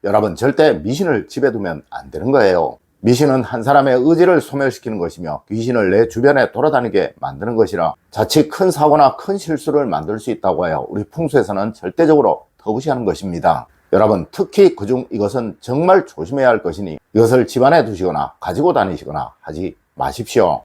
여러분, 절대 미신을 집에 두면 안 되는 거예요. 미신은 한 사람의 의지를 소멸시키는 것이며 귀신을 내 주변에 돌아다니게 만드는 것이라 자칫 큰 사고나 큰 실수를 만들 수 있다고 하여 우리 풍수에서는 절대적으로 터부시하는 것입니다. 여러분, 특히 그중 이것은 정말 조심해야 할 것이니 이것을 집안에 두시거나 가지고 다니시거나 하지 마십시오.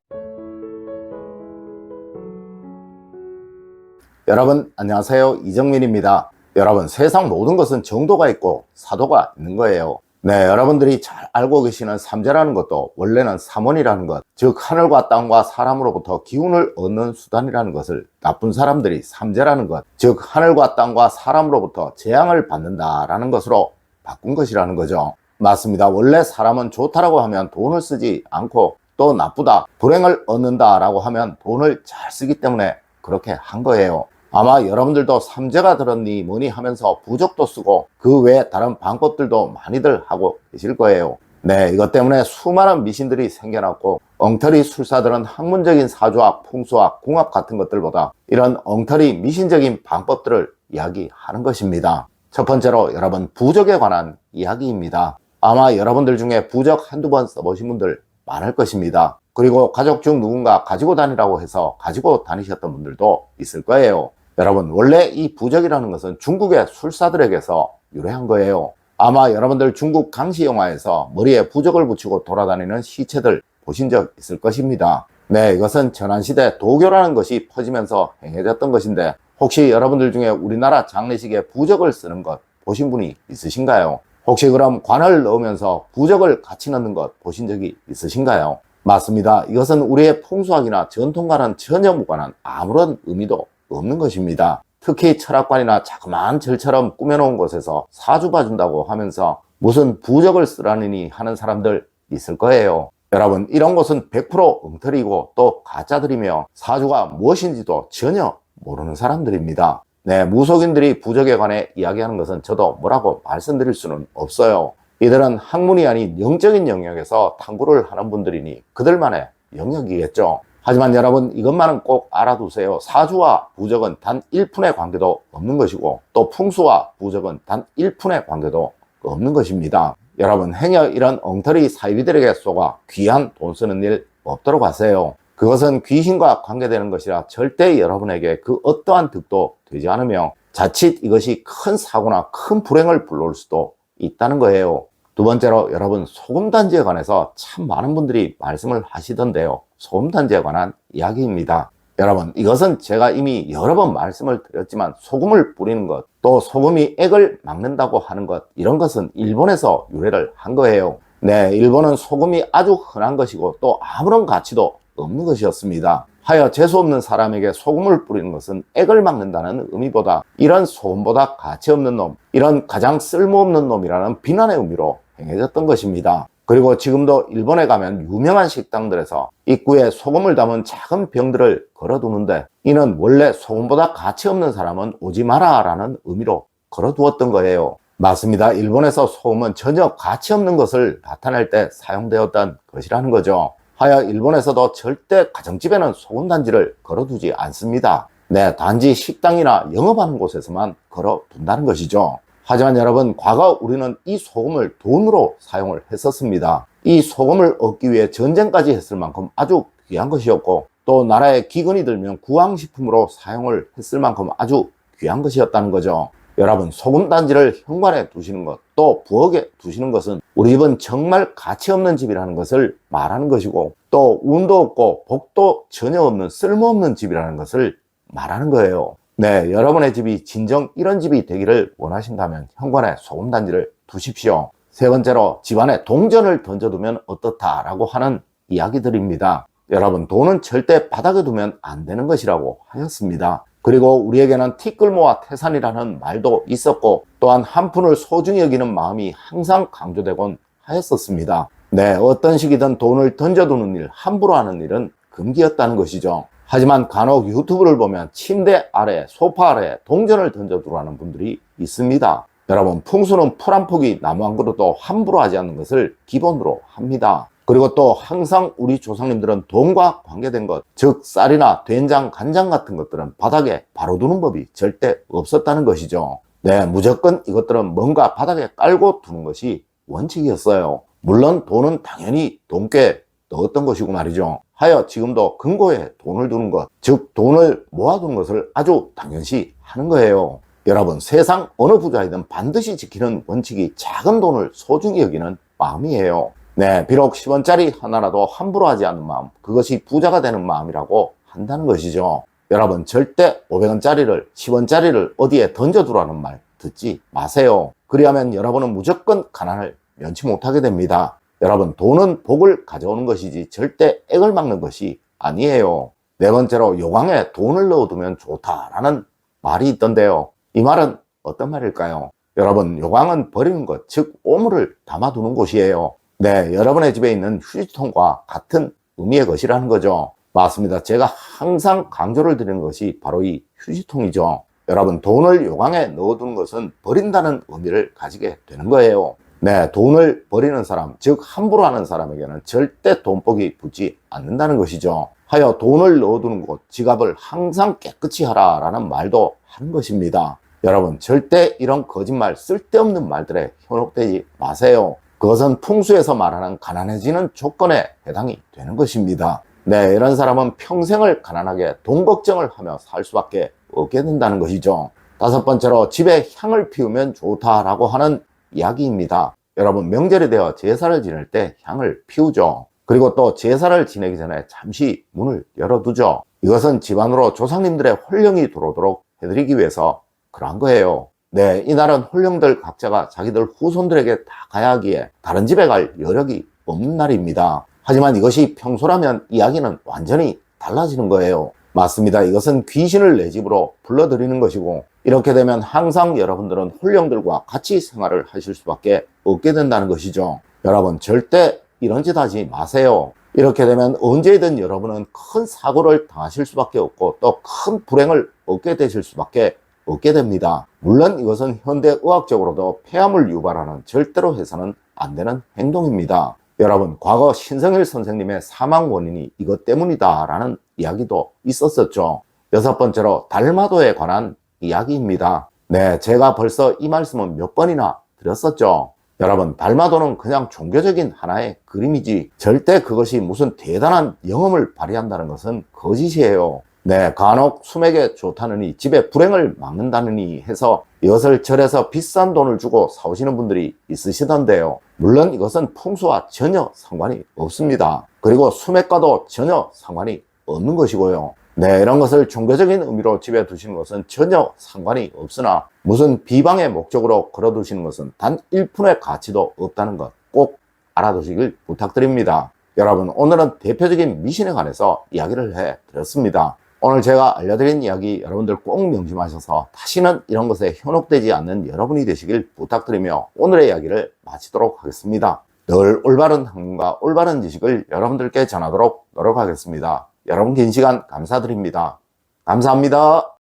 여러분, 안녕하세요. 이정민입니다. 여러분, 세상 모든 것은 정도가 있고 사도가 있는 거예요. 네, 여러분들이 잘 알고 계시는 삼재라는 것도 원래는 삼원이라는 것, 즉 하늘과 땅과 사람으로부터 기운을 얻는 수단이라는 것을 나쁜 사람들이 삼재라는 것, 즉 하늘과 땅과 사람으로부터 재앙을 받는다라는 것으로 바꾼 것이라는 거죠. 맞습니다. 원래 사람은 좋다라고 하면 돈을 쓰지 않고 또 나쁘다, 불행을 얻는다라고 하면 돈을 잘 쓰기 때문에 그렇게 한 거예요. 아마 여러분들도 삼재가 들었니 뭐니 하면서 부적도 쓰고 그 외에 다른 방법들도 많이들 하고 계실 거예요. 네, 이것 때문에 수많은 미신들이 생겨났고 엉터리 술사들은 학문적인 사주학, 풍수학, 궁합 같은 것들보다 이런 엉터리 미신적인 방법들을 이야기하는 것입니다. 첫 번째로 여러분, 부적에 관한 이야기입니다. 아마 여러분들 중에 부적 한두 번 써보신 분들 많을 것입니다. 그리고 가족 중 누군가 가지고 다니라고 해서 가지고 다니셨던 분들도 있을 거예요. 여러분, 원래 이 부적이라는 것은 중국의 술사들에게서 유래한 거예요. 아마 여러분들 중국 강시 영화에서 머리에 부적을 붙이고 돌아다니는 시체들 보신 적 있을 것입니다. 네, 이것은 전환시대 도교라는 것이 퍼지면서 행해졌던 것인데 혹시 여러분들 중에 우리나라 장례식에 부적을 쓰는 것 보신 분이 있으신가요? 혹시 그럼 관을 넣으면서 부적을 같이 넣는 것 보신 적이 있으신가요? 맞습니다. 이것은 우리의 풍수학이나 전통과는 전혀 무관한 아무런 의미도 없는 것입니다. 특히 철학관이나 자그마한 절처럼 꾸며놓은 곳에서 사주 봐준다고 하면서 무슨 부적을 쓰라느니 하는 사람들 있을 거예요. 여러분, 이런 곳은 100% 엉터리고 또 가짜들이며 사주가 무엇인지도 전혀 모르는 사람들입니다. 네, 무속인들이 부적에 관해 이야기하는 것은 저도 뭐라고 말씀드릴 수는 없어요. 이들은 학문이 아닌 영적인 영역에서 탐구를 하는 분들이니 그들만의 영역이겠죠. 하지만 여러분, 이것만은 꼭 알아두세요. 사주와 부적은 단 1푼의 관계도 없는 것이고 또 풍수와 부적은 단 1푼의 관계도 없는 것입니다. 여러분, 행여 이런 엉터리 사이비들에게 속아 귀한 돈 쓰는 일 없도록 하세요. 그것은 귀신과 관계되는 것이라 절대 여러분에게 그 어떠한 득도 되지 않으며 자칫 이것이 큰 사고나 큰 불행을 불러올 수도 있다는 거예요. 두 번째로 여러분, 소금단지에 관해서 참 많은 분들이 말씀을 하시던데요. 소금단지에 관한 이야기입니다. 여러분, 이것은 제가 이미 여러 번 말씀을 드렸지만 소금을 뿌리는 것, 또 소금이 액을 막는다고 하는 것, 이런 것은 일본에서 유래를 한 거예요. 네, 일본은 소금이 아주 흔한 것이고 또 아무런 가치도 없는 것이었습니다. 하여 재수없는 사람에게 소금을 뿌리는 것은 액을 막는다는 의미보다 이런 소금보다 가치없는 놈, 이런 가장 쓸모없는 놈이라는 비난의 의미로 행해졌던 것입니다. 그리고 지금도 일본에 가면 유명한 식당들에서 입구에 소금을 담은 작은 병들을 걸어두는데 이는 원래 소금보다 가치 없는 사람은 오지 마라 라는 의미로 걸어두었던 거예요. 맞습니다. 일본에서 소금은 전혀 가치 없는 것을 나타낼 때 사용되었던 것이라는 거죠. 하여 일본에서도 절대 가정집에는 소금단지를 걸어두지 않습니다. 네, 단지 식당이나 영업하는 곳에서만 걸어둔다는 것이죠. 하지만 여러분, 과거 우리는 이 소금을 돈으로 사용을 했었습니다. 이 소금을 얻기 위해 전쟁까지 했을 만큼 아주 귀한 것이었고 또 나라에 기근이 들면 구황식품으로 사용을 했을 만큼 아주 귀한 것이었다는 거죠. 여러분, 소금단지를 현관에 두시는 것, 또 부엌에 두시는 것은 우리 집은 정말 가치 없는 집이라는 것을 말하는 것이고 또 운도 없고 복도 전혀 없는 쓸모없는 집이라는 것을 말하는 거예요. 네, 여러분의 집이 진정 이런 집이 되기를 원하신다면 현관에 소금단지를 두십시오. 세 번째로, 집안에 동전을 던져두면 어떻다라고 하는 이야기들입니다. 여러분, 돈은 절대 바닥에 두면 안 되는 것이라고 하였습니다. 그리고 우리에게는 티끌모아 태산이라는 말도 있었고 또한 한 푼을 소중히 여기는 마음이 항상 강조되곤 하였었습니다. 네, 어떤 식이든 돈을 던져두는 일, 함부로 하는 일은 금기였다는 것이죠. 하지만 간혹 유튜브를 보면 침대 아래, 소파 아래 동전을 던져두라는 분들이 있습니다. 여러분, 풍수는 풀 한 포기, 나무 한 그루도 함부로 하지 않는 것을 기본으로 합니다. 그리고 또 항상 우리 조상님들은 돈과 관계된 것, 즉 쌀이나 된장, 간장 같은 것들은 바닥에 바로 두는 법이 절대 없었다는 것이죠. 네, 무조건 이것들은 뭔가 바닥에 깔고 두는 것이 원칙이었어요. 물론 돈은 당연히 돈께 넣었던 것이고 말이죠. 하여 지금도 금고에 돈을 두는 것, 즉 돈을 모아두는 것을 아주 당연시 하는 거예요. 여러분, 세상 어느 부자이든 반드시 지키는 원칙이 작은 돈을 소중히 여기는 마음이에요. 네, 비록 10원짜리 하나라도 함부로 하지 않는 마음, 그것이 부자가 되는 마음이라고 한다는 것이죠. 여러분, 절대 500원짜리를 10원짜리를 어디에 던져두라는 말 듣지 마세요. 그리하면 여러분은 무조건 가난을 면치 못하게 됩니다. 여러분, 돈은 복을 가져오는 것이지 절대 액을 막는 것이 아니에요. 네 번째로, 요강에 돈을 넣어두면 좋다라는 말이 있던데요. 이 말은 어떤 말일까요? 여러분, 요강은 버리는 것, 즉 오물을 담아두는 곳이에요. 네, 여러분의 집에 있는 휴지통과 같은 의미의 것이라는 거죠. 맞습니다. 제가 항상 강조를 드리는 것이 바로 이 휴지통이죠. 여러분, 돈을 요강에 넣어두는 것은 버린다는 의미를 가지게 되는 거예요. 네, 돈을 버리는 사람, 즉 함부로 하는 사람에게는 절대 돈복이 붙지 않는다는 것이죠. 하여 돈을 넣어두는 곳, 지갑을 항상 깨끗이 하라라는 말도 하는 것입니다. 여러분, 절대 이런 거짓말, 쓸데없는 말들에 현혹되지 마세요. 그것은 풍수에서 말하는 가난해지는 조건에 해당이 되는 것입니다. 네, 이런 사람은 평생을 가난하게 돈 걱정을 하며 살 수밖에 없게 된다는 것이죠. 다섯 번째로, 집에 향을 피우면 좋다라고 하는 이야기입니다. 여러분, 명절이 되어 제사를 지낼 때 향을 피우죠. 그리고 또 제사를 지내기 전에 잠시 문을 열어두죠. 이것은 집안으로 조상님들의 혼령이 들어오도록 해드리기 위해서 그러한 거예요. 네, 이날은 혼령들 각자가 자기들 후손들에게 다 가야 하기에 다른 집에 갈 여력이 없는 날입니다. 하지만 이것이 평소라면 이야기는 완전히 달라지는 거예요. 맞습니다. 이것은 귀신을 내 집으로 불러들이는 것이고, 이렇게 되면 항상 여러분들은 혼령들과 같이 생활을 하실 수밖에 없게 된다는 것이죠. 여러분, 절대 이런 짓 하지 마세요. 이렇게 되면 언제든 여러분은 큰 사고를 당하실 수밖에 없고 또 큰 불행을 얻게 되실 수밖에 없게 됩니다. 물론 이것은 현대의학적으로도 폐암을 유발하는, 절대로 해서는 안 되는 행동입니다. 여러분, 과거 신성일 선생님의 사망 원인이 이것 때문이다 라는 이야기도 있었었죠. 여섯 번째로, 달마도에 관한 이야기입니다. 네, 제가 벌써 이 말씀은 몇 번이나 드렸었죠. 여러분, 달마도는 그냥 종교적인 하나의 그림이지 절대 그것이 무슨 대단한 영험을 발휘한다는 것은 거짓이에요. 네, 간혹 수맥에 좋다느니 집에 불행을 막는다느니 해서 이것을 절에서 비싼 돈을 주고 사오시는 분들이 있으시던데요. 물론 이것은 풍수와 전혀 상관이 없습니다. 그리고 수맥과도 전혀 상관이 없는 것이고요. 네, 이런 것을 종교적인 의미로 집에 두시는 것은 전혀 상관이 없으나 무슨 비방의 목적으로 걸어두시는 것은 단 1푼의 가치도 없다는 것 꼭 알아두시길 부탁드립니다. 여러분, 오늘은 대표적인 미신에 관해서 이야기를 해드렸습니다. 오늘 제가 알려드린 이야기 여러분들 꼭 명심하셔서 다시는 이런 것에 현혹되지 않는 여러분이 되시길 부탁드리며 오늘의 이야기를 마치도록 하겠습니다. 늘 올바른 학문과 올바른 지식을 여러분들께 전하도록 노력하겠습니다. 여러분 긴 시간 감사드립니다. 감사합니다.